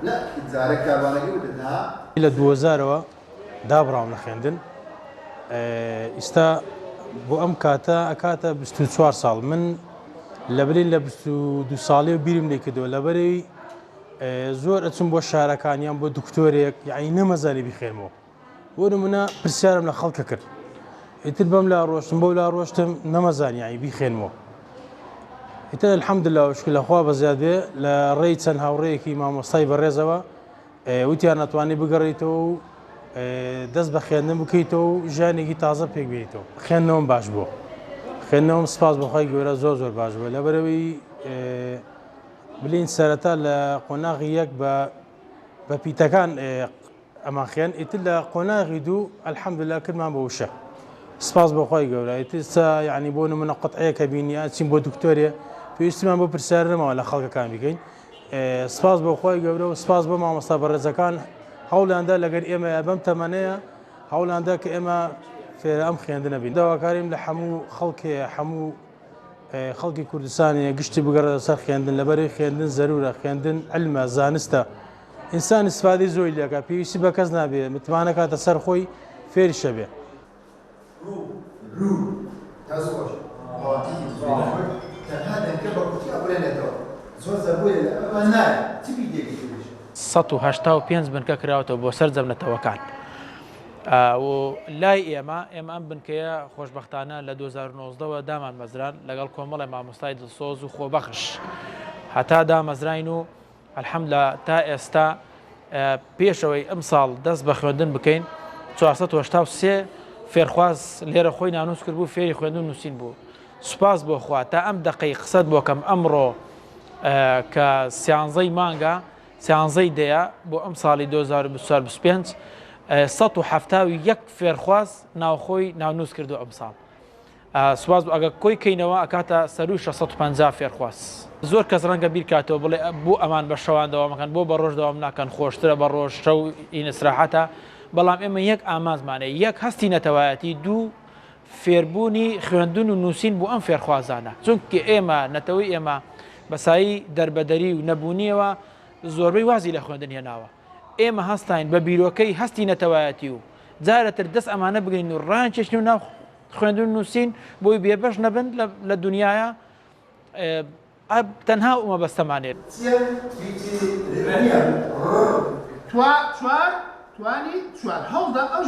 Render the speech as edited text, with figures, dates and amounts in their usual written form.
لا زارك كابانة قلتها إلى 2000 دابراون خوێندن ئێستا بۆ ئەم کاتە 24 ساڵ من لەبەرەی لە 22 ساڵی و بیرم لێ کردەوە لەبەرەوەی زۆر ئەچم بۆ شارەکانیان بۆ دکتۆرێک یعنی نەمەزانی بخێنمەوە بۆ نمونە پرسیارم لە خەڵکە کرد ئیتر بەم لا ڕۆشتم بەو لا ڕۆشتم نەمەزانی یعنی بیخێنمەوە ئیتر الحەمدوللا وشکر لەخوا بەزیاد بێ لە ڕێی چەند هاوڕێیەکی مامۆستای بەڕێزەوە وتیان ناتوانێت بگەڕێیتەوە و دەست بە خوێندن بکەیتەوە و ژیانێکی تازە پێک بێتەوە خوێندنەوەم باش بووە خوێندنەوەم سپاس بەخوای گەورە زۆر باش بووە لەبەرەوەی بلین سەرەتا لە قۆناغی یەک بە پیتەکان ئەمان خوێن ئیتر لە قۆناغی دوو الحەمدوللا کردمان بە وشە سپاس بەخوای گەورە ئیتر یعنی بۆ نمونە قوتعەیەکە بینی ئاچین بۆ دکتۆرێ پێویستیمان بۆ پرسیارنەمەوە لە خەڵکەکان بکەین سپاس بەخوای گەورە و سپاس بە مامۆستا بەڕێزەکان هەوڵیاندا لەگەر ئێمە بەم تەمەنەیە هەوڵیاندا کە ئێمە فێرە ئەم خوێندنە بین داواکاریم لە هەموو خەڵکێ هەموو خەڵکی کوردستانی گشتی بگەڕێتە سەر خوێندن لەبەرەوەی خوێندن زەرورە خوێندن علمە زانستە ئینسان استفادەی زۆری لێکە پێویستی بە کەس نابێ متمانە کاتە سەر خۆی فێریشە بێ سەد و هەشتا و پێنج بنکە کراوەتەوە بۆ سەر جەمنەتەوەکان و لای ئێمە ئەم بنکەیە خۆشبەختانە لە 2019ەوە دامان مەزران لەگەڵ کۆمەڵی مامۆستای دڵسۆز و خۆبەخش هەتا دامەزراین و الحەمدوللا تا ئێستا پێشەوەی ئەم ساڵ دەست بە خوێندن بکەین 483 فێرخواز لێرە خۆی نانووس کرد بوو فێری خوێندن و نووسین بوو سوپاس بۆ خوا تا ئەم دقەی قسەت بۆ کەم ئەمڕۆ کە سیانزەی مانگە سیانزەی دەیە بۆ ئەم ساڵی 2025 171 فێرخواز ناوخۆی ناونووس کردو ئەم ساڵ سوپاس ئەگە کۆی کەینەوە ئەکاتە سەروی 650 فێرخواز زۆر کەس ڕەنگە بیر کاتەوە بڵێ بۆ ئەمان بە شەوان دەوامەکەن بۆ بە ڕۆژ دەوام ناکەن خۆشترە بە ڕۆژ شەو ئینسراحەتە بەڵام ئێمە یەک ئامانزمانەیە یەک هەستی نەتەوایەتی دوو فێربوونی خوێندن و نووسین بۆ ئەم فێرخوازانە چونکە ئێمە نەتەوەی ئێمە بەسایی دەربەدەری و نەبوونیەوە زۆربەی وازی لە خوێندن هێناوە ئێمە هەستین بە بیرۆکەی هەستی نەتەوایەتی و جارەتر دەست ئەمانە بگرین و ڕانکێشین و ناو خوێندن و نووسین بۆی بێبەش نەبن لە دنیاە تەنها ئەمە بەستەمانێت توانی چوار هەڵدا